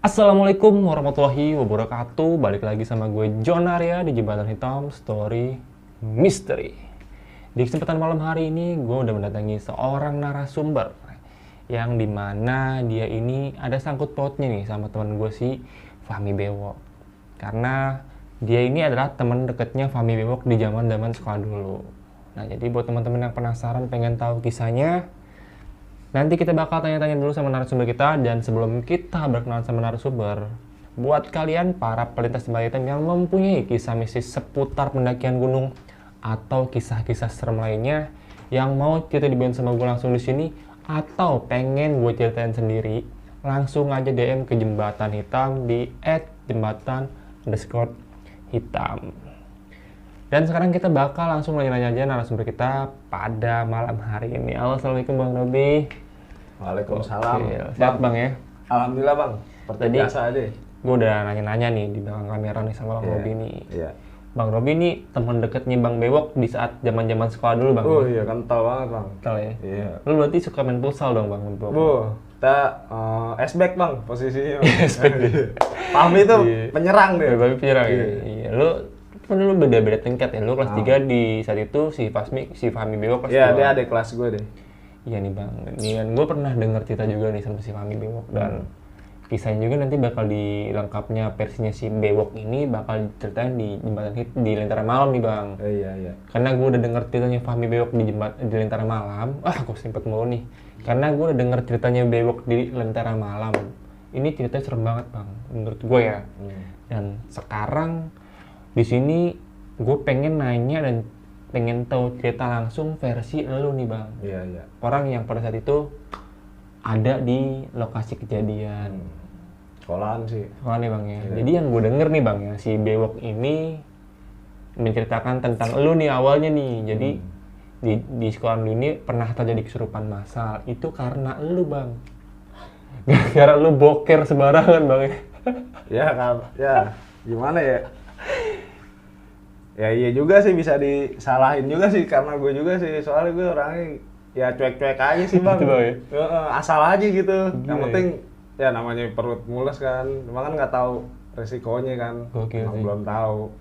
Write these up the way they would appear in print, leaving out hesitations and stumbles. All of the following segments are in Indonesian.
Assalamualaikum warahmatullahi wabarakatuh. Balik lagi sama gue John Arya di Jembatan Hitam Story Mystery. Di kesempatan malam hari ini gue udah mendatangi seorang narasumber yang dimana dia ini ada sangkut pautnya nih sama teman gue si Fahmi Bewok. Karena dia ini adalah teman dekatnya Fahmi Bewok di zaman sekolah dulu. Nah, jadi buat teman-teman yang penasaran pengen tahu kisahnya, nanti kita bakal tanya-tanya dulu sama narasumber kita. Dan sebelum kita berkenalan sama narasumber, buat kalian para pelintas jembatan hitam yang mempunyai kisah mistis seputar pendakian gunung atau kisah-kisah serem lainnya yang mau cerita dibagiin sama gue langsung di sini, atau pengen gue ceritain sendiri, langsung aja DM ke Jembatan Hitam di @jembatan_hitam. Dan sekarang kita bakal langsung nanya-nanya aja narasumber kita pada malam hari ini. Halo, assalamualaikum Bang Robi. Waalaikumsalam. Sehat Bang ya? Alhamdulillah Bang. Seperti Tadi biasa aja. gue udah nanya-nanya nih di belakang kamera nih sama Bang Robi nih. Iya. Bang Robi nih teman deketnya Bang Bewok di saat zaman-zaman sekolah dulu Bang. Oh iya, kental banget Bang. Kental ya? Iya. Lu berarti suka main futsal dong Bang Bewok? Kita S-back Bang posisinya. S-back. Fahmi itu Iya. penyerang deh. Babi penyerang ya? Iya. Lu kan lu beda-beda tingkat ya. Lu kelas 3 di saat itu si Fahmi Bewok kelas 2. Iya, dia ada kelas gue deh. Iya nih Bang. Dan gue pernah denger cerita juga nih sama si Fahmi Bewok, dan kisahnya juga nanti bakal dilengkapnya versinya si Bewok ini bakal diceritain di di Lentera Malam nih Bang. Iya. Karena gue udah denger ceritanya Fahmi Bewok di Lentera Malam. Gue sempet mulu nih. Karena gue udah denger ceritanya Bewok di Lentera Malam. Ini ceritanya serem banget Bang, menurut gue ya. Dan sekarang di sini gue pengen nanya dan pengen tahu cerita langsung versi lu nih Bang. Iya. Orang yang pada saat itu ada di lokasi kejadian. Sekolahan sih. Soalnya nih Bang ya. Iya. Jadi yang gue denger nih Bang ya, si Bewok ini menceritakan tentang lu nih awalnya nih. Jadi di sekolah lu ini pernah terjadi kesurupan massal. Itu karena lu Bang. Gara-gara lu boker sembarangan Bang ya. Ya kan. Ya, gimana ya? Ya iya juga sih, bisa disalahin juga sih karena gue juga sih, soalnya gue orangnya ya cuek-cuek aja sih Bang. Gitu, Bang, ya? Asal aja gitu. Yang Gila, penting ya namanya perut mules kan, cuma kan nggak tahu resikonya kan. Gokil Emang sih. belum tahu.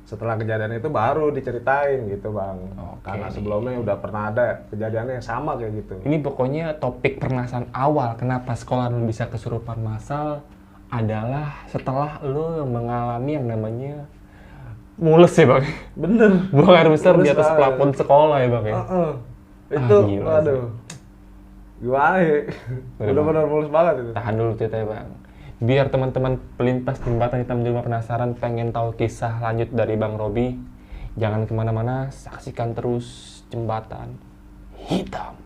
Setelah kejadian itu baru diceritain gitu Bang. Oke. Karena sebelumnya udah pernah ada kejadiannya yang sama kayak gitu. Ini pokoknya topik permasalahan awal kenapa sekolah lu bisa kesurupan massal adalah setelah lu mengalami yang namanya mules ya Bang. Bener. Buang air besar di Mules atas banget. plafon sekolah ya Bang ya. Itu gila waduh. Gimana ya? Udah, Bener-bener mulus banget itu. Tahan dulu ceritanya Bang. Biar teman-teman pelintas jembatan hitam di rumah penasaran pengen tahu kisah lanjut dari Bang Robi, jangan kemana-mana, saksikan terus Jembatan Hitam.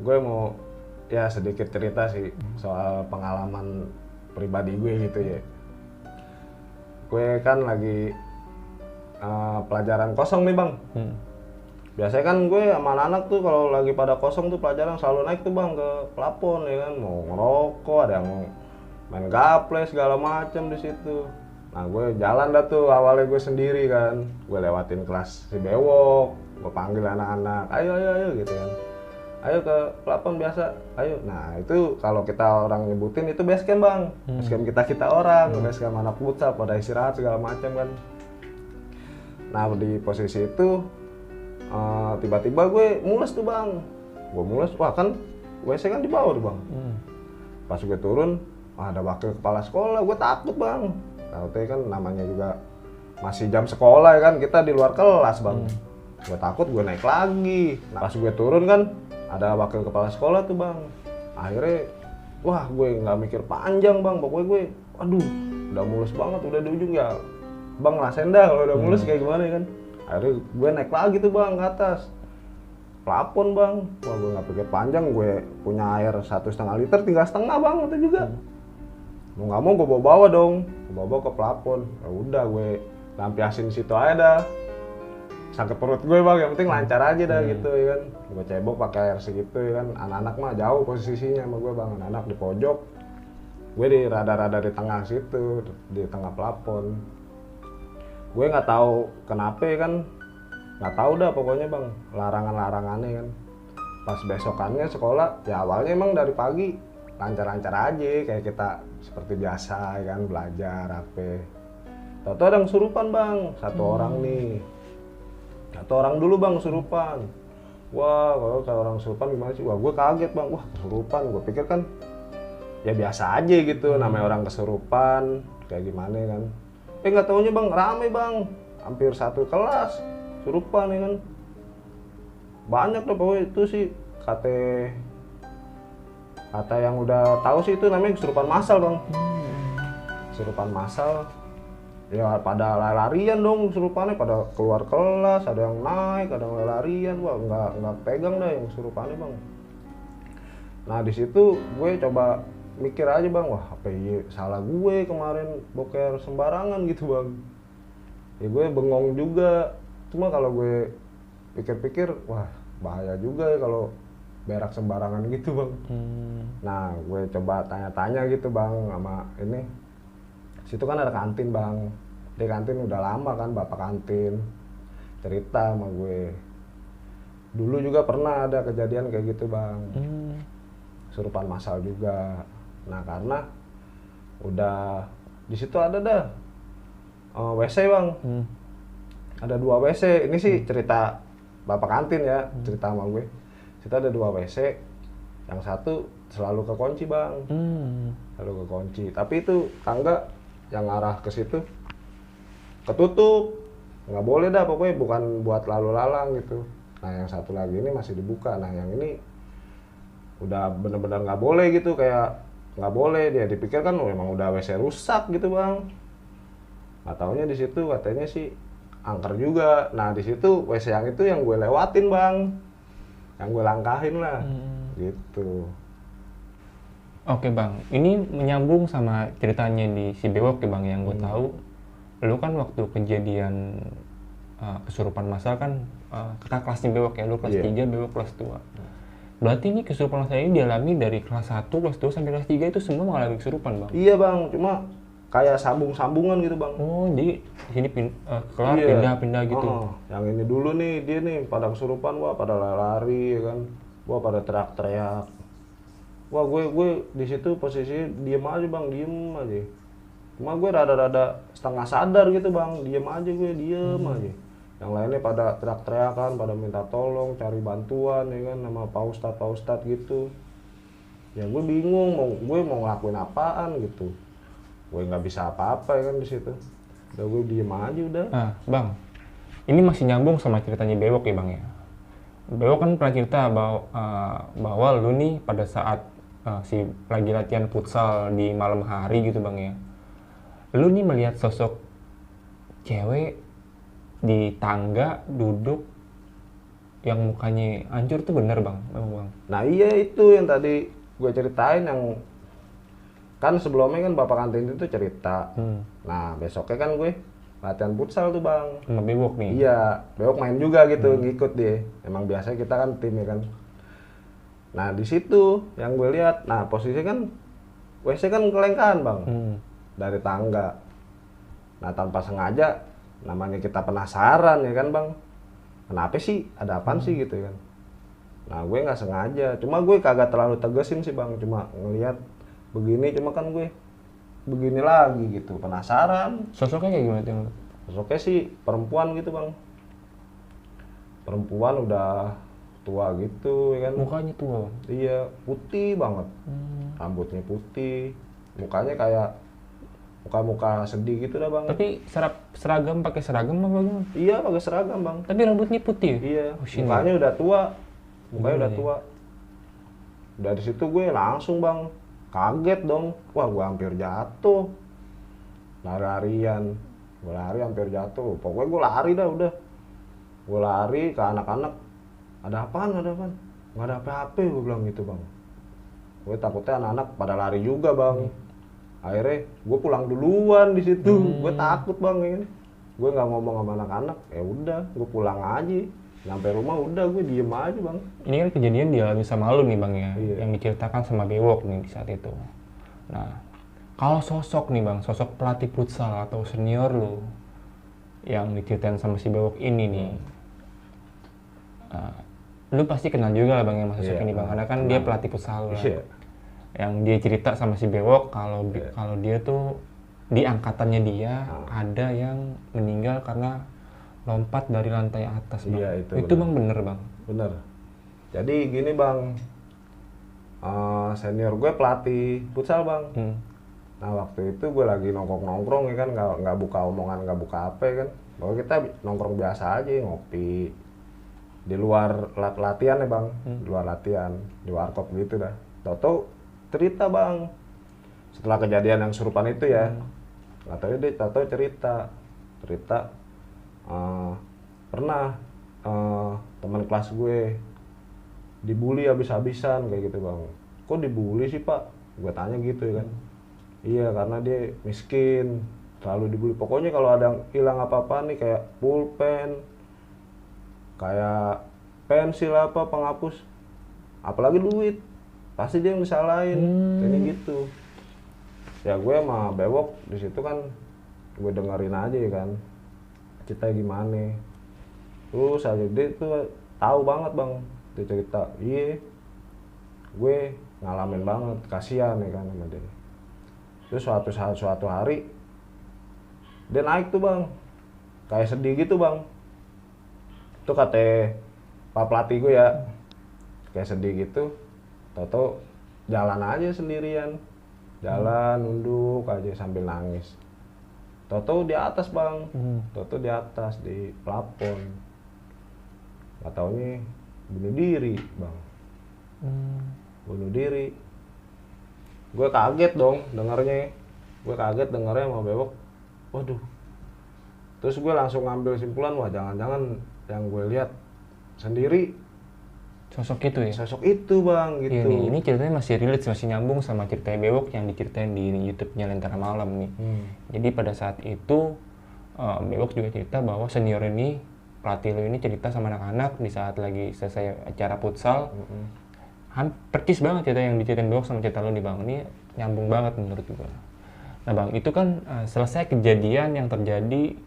Gue mau ya sedikit cerita sih soal pengalaman pribadi gue gitu ya. Gue kan lagi pelajaran kosong nih Bang. Biasanya kan gue sama anak tuh kalau lagi pada kosong tuh pelajaran selalu naik tuh Bang ke plafon ya kan, mau ngerokok, ada yang mau main gaple segala macam di situ. Nah gue jalan dah tuh awalnya gue sendiri kan, gue lewatin kelas si Bewok, gue panggil anak-anak, ayo gitu kan. Ayo ke plafon biasa, ayo. Nah itu kalau kita orang nyebutin itu base camp Bang, base camp kita orang, base camp anak futsal pada istirahat segala macam kan. Nah di posisi itu tiba-tiba gue mules tuh Bang, gue mules, wah kan WC kan di bawah tuh Bang. Pas gue turun, ada wakil kepala sekolah, gue takut Bang. Takutnya kan namanya juga masih jam sekolah ya kan, kita di luar kelas Bang. Gue takut, gue naik lagi. Nah, pas gue turun kan ada wakil kepala sekolah tuh Bang. Akhirnya wah gue nggak mikir panjang Bang, pokoknya gue aduh udah mulus banget, udah di ujung ya Bang, rasain dah kalau udah mulus kayak gimana ya kan. Akhirnya gue naik lagi tuh Bang ke atas plafon Bang. Wah gue nggak pikir panjang, gue punya air 1,5 liter, tinggal setengah Bang itu juga. Mau nggak mau gue bawa dong, gue bawa ke plafon. Ya udah gue lampiasin di situ aja dah. Sakit perut gue Bang, yang penting lancar aja dah gitu ya kan. Gue cebok pakai air segitu ya kan. Anak-anak mah jauh posisinya sama gue Bang, anak-anak di pojok. Gue di rada-rada di tengah situ, di tengah plafon. Gue nggak tahu kenapa kan, nggak tahu dah pokoknya bang, larangan-larangannya kan. Pas besokannya sekolah, ya awalnya emang dari pagi lancar-lancar aja, kayak kita seperti biasa ya kan, belajar apa. Tahu-tahu ada yang kesurupan bang, satu orang nih. Satu orang dulu bang kesurupan. Wah, kalau satu orang kesurupan gimana sih? Wah, gue kaget bang, wah kesurupan. Gue pikir kan ya biasa aja gitu, namanya orang kesurupan kayak gimana kan. Nggak taunya bang, rame bang, hampir satu kelas kesurupan ya kan. Banyak deh pokoknya itu sih, kata yang udah tahu sih itu namanya kesurupan massal bang. Kesurupan massal ya pada lari-larian dong, kesurupannya pada keluar kelas, ada yang naik, ada yang lari-larian. Wah, nggak pegang dah yang kesurupannya bang. Nah di situ gue coba mikir aja bang, wah apa iya salah gue kemarin boker sembarangan gitu bang. Ya gue bengong juga, cuma kalau gue pikir-pikir, wah bahaya juga ya kalau berak sembarangan gitu bang. Nah gue coba tanya-tanya gitu bang sama ini. Situ kan ada kantin bang, di kantin udah lama kan bapak kantin cerita sama gue. Dulu juga pernah ada kejadian kayak gitu bang, kesurupan massal juga. Nah karena udah di situ ada dah WC bang, ada 2 WC. Ini sih cerita bapak kantin ya, cerita sama gue. Situ ada 2 WC, yang satu selalu kekunci bang, selalu kekunci. Tapi itu tangga yang arah ke situ ketutup, nggak boleh dah pokoknya, bukan buat lalu lalang gitu. Nah yang satu lagi ini masih dibuka. Nah yang ini udah bener-bener nggak boleh gitu, kayak nggak boleh. Dia dipikir kan memang udah WC rusak gitu bang. Nggak taunya di situ katanya sih angker juga. Nah di situ WC yang itu yang gue lewatin bang, yang gue langkahin lah, gitu. Oke bang, ini menyambung sama ceritanya di si Bewok ya bang, yang gue tahu. Lu kan waktu kejadian kesurupan massal kan kakak kelasnya Bewok ya, lu kelas 3, Bewok kelas 2. Berarti ini kesurupan massal ini dialami dari kelas 1, kelas 2 sampai kelas 3 itu semua mengalami kesurupan bang? Iya bang, cuma kayak sambung-sambungan gitu bang. Oh, jadi di sini kelar pindah-pindah gitu. Yang ini dulu nih, dia nih pada kesurupan, wah pada lari ya kan, wah pada teriak-teriak. Wah gue di situ posisi diem aja bang, diem aja. Cuma gue rada-rada setengah sadar gitu bang, diem aja gue, diem aja. Yang lainnya pada teriak-teriakan, pada minta tolong, cari bantuan ya kan, sama Pak Ustadz gitu. Ya gue bingung, gue mau ngelakuin apaan gitu. Gue nggak bisa apa-apa ya kan di situ. Udah gue diem aja udah. Nah bang, ini masih nyambung sama ceritanya Bewok ya bang ya. Bewok kan pernah cerita bahwa lu nih pada saat si lagi latihan futsal di malam hari gitu bang ya. Lu nih melihat sosok cewek di tangga duduk yang mukanya hancur tuh, bener bang? Memang bang? Nah iya itu yang tadi gue ceritain, yang kan sebelumnya kan bapak kantin itu cerita. Nah besoknya kan gue latihan futsal tuh bang. Sama Bewok nih? Iya, Bewok main juga gitu, ngikut dia. Emang biasanya kita kan tim ya kan. Nah di situ yang gue lihat, nah posisi kan WC kan kelengkaan bang, dari tangga. Nah tanpa sengaja, namanya kita penasaran ya kan bang, kenapa sih, ada apaan sih gitu kan. Nah gue nggak sengaja, cuma gue kagak terlalu tegesin sih bang, cuma ngelihat begini, cuma kan gue begini lagi gitu, penasaran. Sosoknya kayak gimana tuh? Sosoknya sih perempuan gitu bang, perempuan udah tua gitu ya kan. Mukanya tua bang? Iya, putih banget, rambutnya putih, mukanya kayak muka-muka sedih gitu dah bang. Tapi seragam, pakai seragam apa bagaimana? Iya pakai seragam bang. Tapi rambutnya putih? Iya, Oh, mukanya udah tua, mukanya udah tua. Dari situ gue langsung bang kaget dong, wah gue hampir jatuh, lari-larian, gue lari hampir jatuh. Pokoknya gue lari dah udah, gue lari ke anak-anak, ada apaan, nggak ada apa-apa, gue bilang gitu bang. Gue takutnya anak-anak pada lari juga bang. Akhirnya gue pulang duluan di situ, gue takut bang ini. Gue nggak ngomong sama anak-anak, ya udah, gue pulang aja. Sampai rumah udah gue diem aja bang. Ini kan kejadian dialami sama lu nih bang ya, Iya. yang diceritakan sama Bewok nih di saat itu. Nah, Kalau sosok nih bang, sosok pelatih futsal atau senior lu yang diceritain sama si Bewok ini nih, lu pasti kenal juga lah bang yang sosok ini bang, karena kan dia pelatih futsal lah. Yang dia cerita sama si Bewok kalau kalau dia tuh di angkatannya dia ada yang meninggal karena lompat dari lantai atas bang. Iya, itu bang bener bang. Bener. Jadi gini bang, senior gue pelatih futsal bang. Nah waktu itu gue lagi nongkrong ya kan, nggak buka omongan, nggak buka apa ya kan. Bahwa kita nongkrong biasa aja, ngopi di luar latihan ya bang, di luar latihan, di warkop gitu dah. Toto cerita bang, setelah kejadian yang serupan itu ya, nggak tahu dia Toto cerita pernah teman kelas gue dibully habis-habisan kayak gitu bang. Kok dibully sih pak? Gue tanya gitu ya kan. Iya karena dia miskin, selalu dibully. Pokoknya kalau ada yang hilang apa-apa nih kayak pulpen, kayak pensil apa penghapus, apalagi duit, pasti dia yang disalahin, kayak gitu. Ya gue sama Bewok di situ kan, gue dengerin aja ya kan, cerita gimana. Terus aja dia tuh tahu banget bang, dia cerita, iya, gue ngalamin banget, kasihan ya kan sama dia. Terus suatu hari dia naik tuh bang, kayak sedih gitu bang. Itu kata Pak pelatih gue ya, kayak sedih gitu. Toto jalan aja sendirian, jalan nunduk aja sambil nangis. Toto di atas bang, Toto di atas di plafon. Gak taunya bunuh diri bang, bunuh diri. Gue kaget dong dengarnya, sama Bewok. Waduh. Terus gue langsung ngambil simpulan, wah jangan-jangan yang gue lihat sendiri sosok itu ya? Sosok itu bang gitu. Iya nih, ini ceritanya masih relate, masih nyambung sama cerita Bewok yang diceritain di YouTube-nya Lentera Malam nih. Jadi pada saat itu Bewok juga cerita bahwa senior ini, pelatih lu ini cerita sama anak-anak di saat lagi selesai acara futsal. Percis banget cerita yang diceritain Bewok sama cerita lu nih bang, ini nyambung banget menurut gue. Nah bang, itu kan selesai kejadian yang terjadi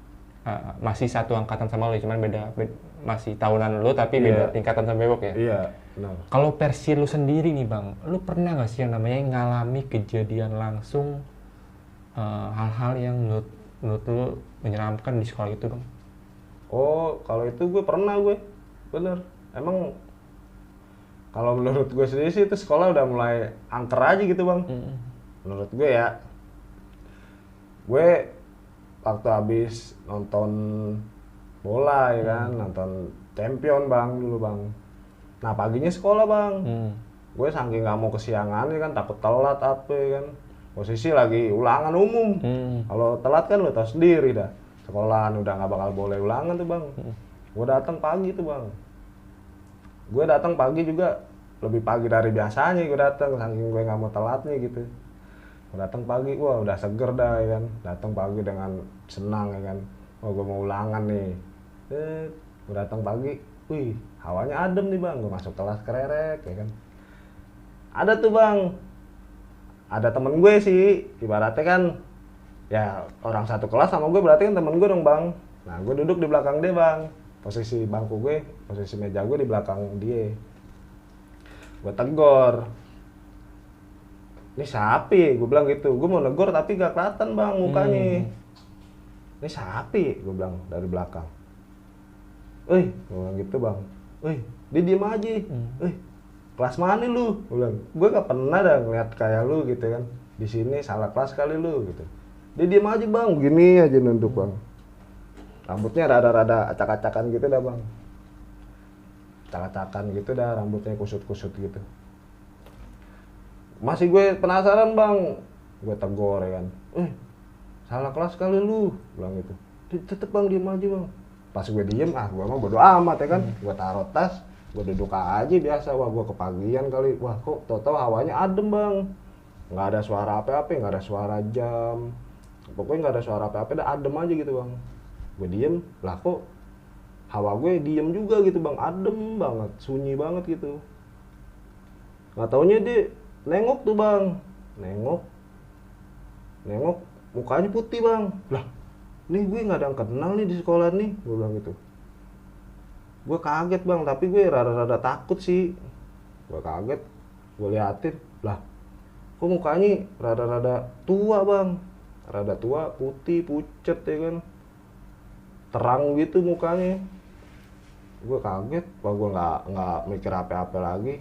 masih satu angkatan sama lu, cuman beda masih tahunan lu tapi beda tingkatan sama Bewok ya? Iya, benar. Kalau versi lu sendiri nih bang, lu pernah gak sih yang namanya ngalami kejadian langsung hal-hal yang menurut lu menyeramkan di sekolah itu bang? Oh, kalau itu gue pernah gue, bener. Emang kalau menurut gue sendiri sih itu sekolah udah mulai angker aja gitu bang. Menurut gue ya, gue waktu habis nonton bola ya kan, nonton Champion bang dulu bang. Nah paginya sekolah bang, gue saking nggak mau kesiangan ya kan, takut telat apa ya kan. Posisi lagi ulangan umum, kalau telat kan lo tau sendiri dah. Sekolahan udah nggak bakal boleh ulangan tuh bang. Gue datang pagi tuh bang. Gue datang pagi juga lebih pagi dari biasanya gue datang, saking gue nggak mau telatnya gitu. Gue datang pagi, wah udah seger dah ya kan. Datang pagi dengan senang ya kan. Oh gue mau ulangan nih. Gue datang pagi, wih hawanya adem nih bang. Gue masuk kelas kererek ya kan. Ada tuh bang, ada temen gue sih, ibaratnya kan ya orang satu kelas sama gue berarti kan temen gue dong bang. Nah gue duduk di belakang dia bang, posisi bangku gue, posisi meja gue di belakang dia. Gue tegur, ini sapi, gue bilang gitu. Gue mau negor tapi gak kelihatan bang mukanya. Ini sapi, gue bilang dari belakang. Gue bilang gitu bang. Dia diem aja. Kelas mana lu? Gue bilang, gue gak pernah dah ngeliat kayak lu gitu kan. Di sini salah kelas kali lu gitu. Dia diem aja bang, begini aja nunduk bang. Rambutnya rada-rada acak-acakan gitu dah bang. Acak-acakan gitu dah, rambutnya kusut-kusut gitu. Masih gue penasaran bang. Gue tegur ya kan. Salah kelas kali lu, bilang gitu. Tetep bang, diem aja bang. Pas gue diem, gue mah bodo amat ya kan. Gue taruh tas, gue duduk aja biasa. Wah gue kepagian kali. Wah kok tau-tau hawanya adem bang. Nggak ada suara apa-apa, nggak ada suara jam. Pokoknya nggak ada suara apa-apa, dah adem aja gitu bang. Gue diem, lah kok hawa gue diem juga gitu bang, adem banget, sunyi banget gitu. Nggak taunya dia nengok tuh bang, nengok. nengok mukanya putih bang. Lah, nih gue nggak ada yang kenal nih di sekolah nih, gue bilang gitu. Gue kaget bang, tapi gue rada-rada takut sih. Gue kaget, gue liatin, lah kok mukanya rada-rada tua bang, rada tua, putih, pucet ya kan, terang gitu mukanya. Gue kaget, wah gue nggak mikir apa-apa lagi.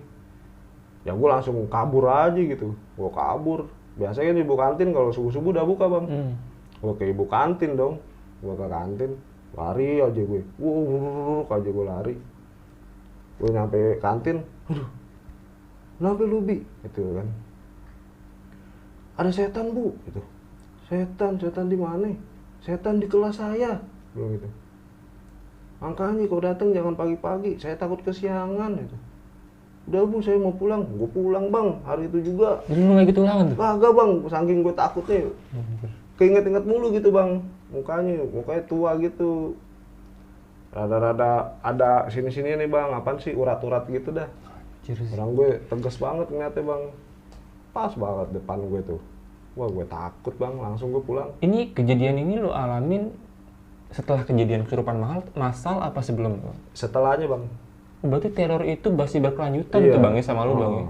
Ya gue langsung kabur aja gitu, gue kabur. Biasanya di ibu kantin kalau subuh-subuh udah buka bang. Gue ke ibu kantin dong, gue ke kantin, lari aja gue, aja gue lari. Gue nyampe kantin, aduh, kenapa lu Bi? Gitu kan. Ada setan bu, gitu. Setan di mana? Setan di kelas saya, bilang gitu. Makanya kau datang jangan pagi-pagi, saya takut kesiangan gitu. Udah bu, saya mau pulang. Gue pulang bang, hari itu juga. Jadi lu nggak ikut ulangan tuh? Kagak bang, saking gue takutnya. Keinget-inget mulu gitu bang, mukanya tua gitu. Rada-rada ada sini-sini nih bang, apaan sih urat-urat gitu dah. Orang gue tegas banget ngeliatnya bang. Pas banget depan gue tuh. Wah gue takut bang, langsung gue pulang. Ini kejadian ini lo alamin setelah kejadian kesurupan massal apa sebelum? Setelahnya bang. Berarti teror itu masih berkelanjutan tuh bang ya sama lu bang ya?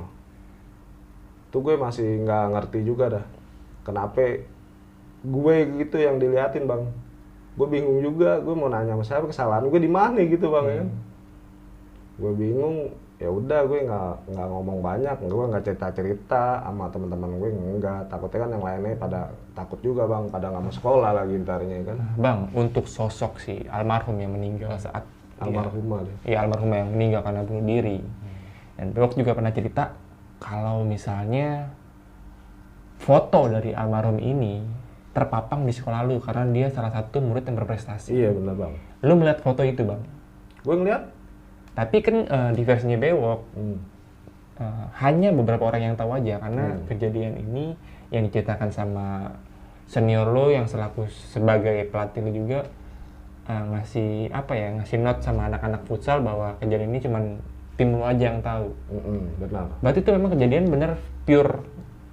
Tuh gue masih nggak ngerti juga dah. Kenapa gue gitu yang diliatin bang. Gue bingung juga, gue mau nanya sama siapa, kesalahan gue di mana gitu bang ya. Gue bingung, ya udah gue nggak ngomong banyak, gue nggak cerita sama teman-teman gue, enggak. Takutnya kan yang lainnya pada takut juga bang, pada nggak mau sekolah lagi ntarnya kan. Bang, untuk sosok si almarhum yang meninggal saat almarhumah deh. Iya, almarhumah yang meninggal karena bunuh diri. Dan Bewok juga pernah cerita kalau misalnya foto dari almarhum ini terpapang di sekolah lu karena dia salah satu murid yang berprestasi. Iya benar bang. Lu melihat foto itu bang? Gue ngeliat. Tapi kan di versinya Bewok hanya beberapa orang yang tahu aja karena kejadian ini yang diceritakan sama senior lo yang selaku sebagai pelatih lo juga ngasih note sama anak-anak futsal bahwa kejadian ini cuman tim lo aja yang tahu. Benar. Berarti itu memang kejadian bener pure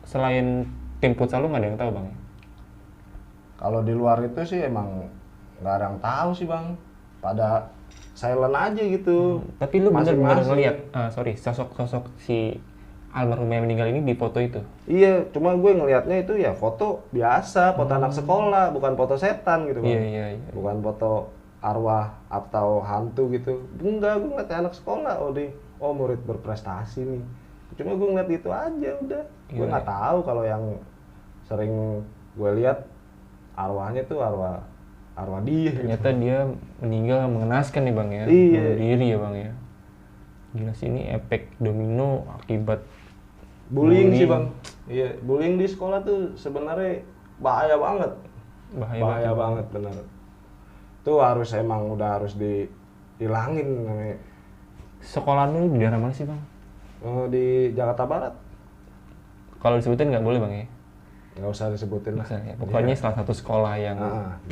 selain tim futsal lo nggak ada yang tahu bang? Kalau di luar itu sih emang nggak ada yang tahu sih bang. Pada silent aja gitu. Tapi lu bener-bener ngeliat, sosok si almarhum yang meninggal ini di foto itu? Iya, cuma gue ngelihatnya itu ya foto biasa, foto anak sekolah, bukan foto setan gitu bang. Iya. Bukan foto arwah atau hantu gitu. Enggak, gue ngeliat anak sekolah, murid berprestasi nih. Cuma gue ngeliat itu aja udah. Gue nggak tahu kalau yang sering gue lihat arwahnya tuh arwah dia. Ternyata gitu. Dia meninggal mengenaskan nih bang ya, bunuh diri ya bang ya. Gila sih, ini efek domino akibat bullying sih bang. Iya, bullying di sekolah tuh sebenarnya bahaya banget. Bahaya banget benar. Tuh udah harus dihilangin namanya. Sekolah lu di daerah mana sih bang? Di Jakarta Barat. Kalau disebutin nggak boleh bang ya? Nggak usah disebutin lah. Ya. Pokoknya salah satu sekolah yang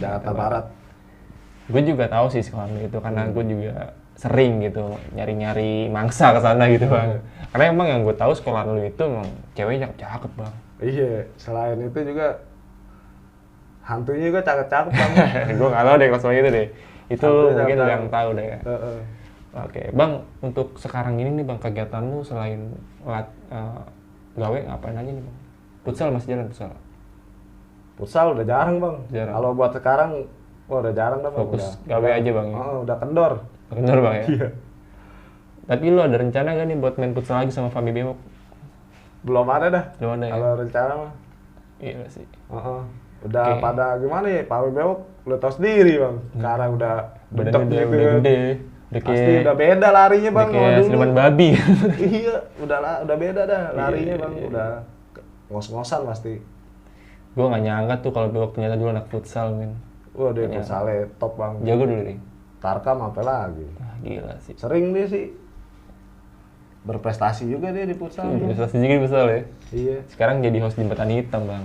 Jakarta Barat. Gue juga tahu sih sekolah itu karena gue juga sering gitu nyari-nyari mangsa ke sana gitu bang. Karena emang yang gue tahu sekolah lu itu emang ceweknya cakep bang. Iya, selain itu juga hantunya juga cakep-cakep bang. Gue nggak tahu deh kalau soal itu deh. Itu mungkin udah yang tahu deh. Oke, bang, untuk sekarang ini nih bang, kegiatan lu selain gawe ngapain aja nih bang? Futsal masih jalan futsal? Futsal udah jarang bang. Kalau buat sekarang, udah jarang dah bang. Fokus gawe aja bang ya? Udah kendor. Kendor bang ya? Iya. Tapi lu ada rencana gak nih buat main futsal lagi sama Fami Bewok? Belum ada dah. Belum ada ya? Kalau rencana mah. Iya sih. Udah pada gimana ya, Fami Bewok lu tau sendiri bang. Sekarang udah badannya udah gede. Pasti udah beda larinya bang. Udah kayak siluman babi. Iya, udah beda dah larinya bang. Udah ngos-ngosan pasti. Gue gak nyangka tuh kalau Bewok ternyata dulu anak futsal men. Wah dia futsalnya top bang. Jago dulu nih. Tarkam apa lagi? Gila sih. Sering dia sih. Berprestasi juga dia di futsal. Berprestasi juga di futsal ya? Iya. Sekarang jadi host Jembatan Hitam bang.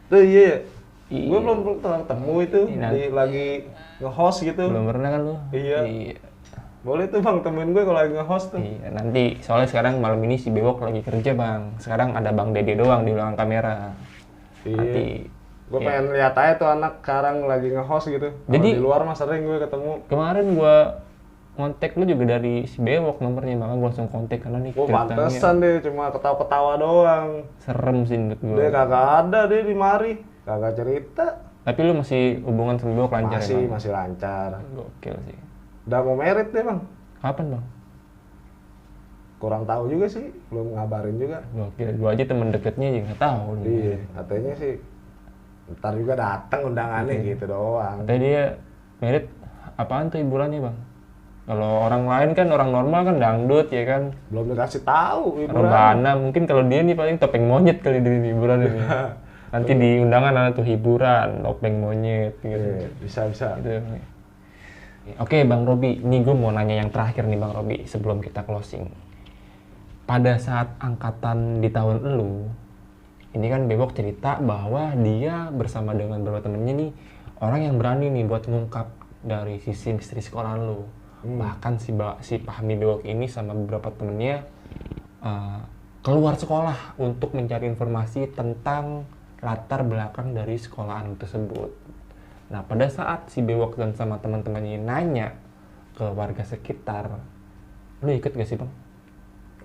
Tuh iya. Gue belum pernah ketemu itu. Lagi nge-host gitu. Belum pernah kan lu? Iya. Boleh tuh bang, temuin gue kalau lagi nge-host tuh. Iya, nanti soalnya sekarang malam ini si Bewok lagi kerja bang. Sekarang ada Bang Dede doang di belakang kamera. Nanti Gue Ya. pengen lihat aja tuh anak sekarang lagi nge-host gitu. Kalau Jadi- di luar mah sering gue ketemu. Kemarin gua kontak lu juga dari si Bewok nomornya, makanya gua langsung kontak karena nih Gue pantesan deh cuma ketawa-ketawa doang. serem sih menurut gua. Dia kagak ada deh di mari, kagak cerita. Tapi lu masih hubungan sama Bewok lancar ya, Bang? Masih lancar. Gokil sih. Udah mau merit deh bang. Kapan, Bang? Kurang tahu juga sih, belum ngabarin juga. Gokil. Gua aja temen deketnya aja nggak tahu. Iya, katanya sih ntar juga datang undangannya gitu doang. Katanya dia merit apaan tuh hiburannya, Bang? Kalau orang lain kan, orang normal kan dangdut ya kan, Belum dikasih tahu hiburan. rebana. Mungkin kalau dia nih paling topeng monyet kali di hiburan ini. Nanti di undangan ada tuh hiburan, topeng monyet gitu. Iya, bisa. Gitu. Oke Bang Robi, ini gue mau nanya yang terakhir nih Bang Robi sebelum kita closing. Pada saat angkatan di tahun elu, ini kan Bewok cerita bahwa dia bersama dengan beberapa temennya nih orang yang berani nih buat ngungkap dari sisi misteri sekolah lu. Bahkan si Pahmi Bewok ini sama beberapa temennya keluar sekolah untuk mencari informasi tentang latar belakang dari sekolahan tersebut. Nah, pada saat si Bewok dan sama teman-temannya nanya ke warga sekitar, lu ikut gak sih, Bang?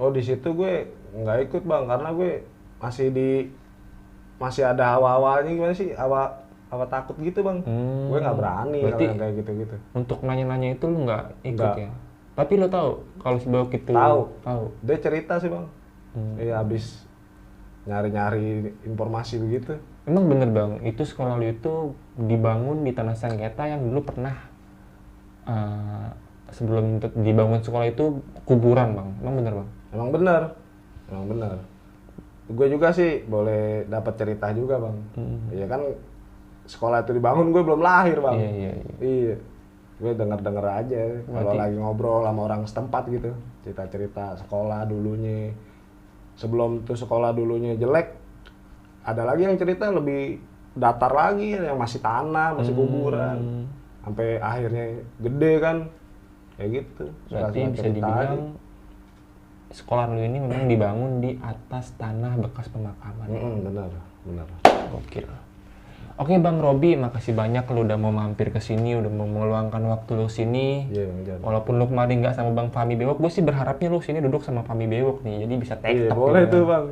Oh di situ gue nggak ikut bang, karena gue masih ada hawa-hawanya gimana sih, hawa takut gitu bang. Gue nggak berani Berarti kalau yang kayak gitu-gitu. untuk nanya-nanya itu lu nggak ikut Nggak. ya? Tapi lo tahu kalau si Bewok itu Tahu. Dia cerita sih bang. Iya habis nyari-nyari informasi begitu. Emang bener Bang, itu sekolah lu itu dibangun di tanah sengketa yang dulu pernah sebelum dibangun sekolah itu kuburan Bang. Emang bener Bang? Emang benar. Gue juga sih boleh dapat cerita juga bang. Iya kan sekolah itu dibangun gue belum lahir bang. Iya. Iya. Gue denger aja kalau Berarti- lagi ngobrol sama orang setempat gitu, cerita sekolah dulunya. Sebelum tuh sekolah dulunya jelek, ada lagi yang cerita lebih datar lagi, yang masih tanah, masih kuburan, sampai akhirnya gede kan, kayak gitu. Berarti Suka-suka bisa cerita aja. dibilang sekolah lu ini memang dibangun di atas tanah bekas pemakaman. Bener. Gokil. Oke Bang Robi, makasih banyak lu udah mau mampir ke sini, udah mau meluangkan waktu lu sini. Iya, Bang Jan. Walaupun lu kemarin nggak sama Bang Fahmi Bewok, gue sih berharapnya lu sini duduk sama Fahmi Bewok nih, jadi bisa Iya, tektok boleh gitu tuh kan. bang.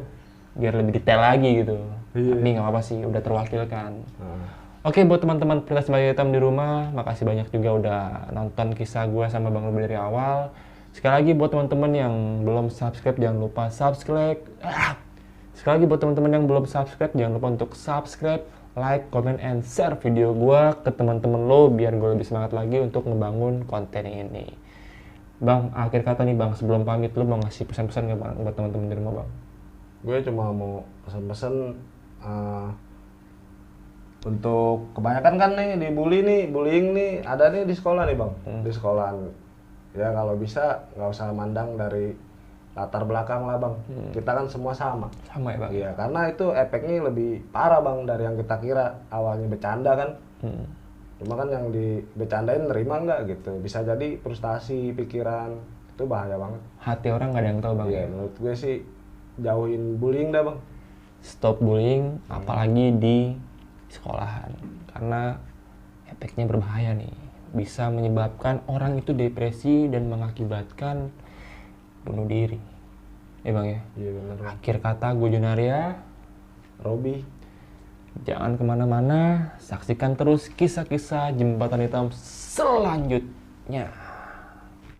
Biar lebih detail lagi gitu. Iya. Tapi nggak apa-apa sih, udah terwakilkan. Nah. Oke, buat teman-teman Pelintas Bayi Hitam di rumah, makasih banyak juga udah nonton kisah gue sama Bang Robi dari awal. Sekali lagi buat teman-teman yang belum subscribe, jangan lupa subscribe. Sekali lagi buat teman-teman yang belum subscribe, jangan lupa untuk subscribe, like, comment, and share video gue ke teman-teman lo biar gue lebih semangat lagi untuk ngebangun konten ini. Bang, akhir kata nih Bang, sebelum pamit lo mau ngasih pesan-pesan nggak Bang buat teman-teman di rumah Bang? Gue cuma mau pesan-pesan untuk kebanyakan kan nih bullying nih ada nih di sekolah nih bang, di sekolahan. Ya kalau bisa nggak usah mandang dari latar belakang lah bang. Kita kan semua sama. Sama ya Bang? Iya karena itu efeknya lebih parah bang dari yang kita kira. Awalnya bercanda kan, cuma kan yang dibecandain nerima nggak gitu. Bisa jadi frustasi pikiran, itu bahaya banget. Hati orang nggak ada yang tahu Bang Iya ya? menurut gue sih jauhin bullying dah bang. Stop bullying, apalagi di sekolahan, karena efeknya berbahaya nih, bisa menyebabkan orang itu depresi dan mengakibatkan bunuh diri ya Bang ya. Iya benar. Akhir kata gue Jonaria, Robi. jangan kemana-mana, saksikan terus kisah-kisah Jembatan Hitam selanjutnya.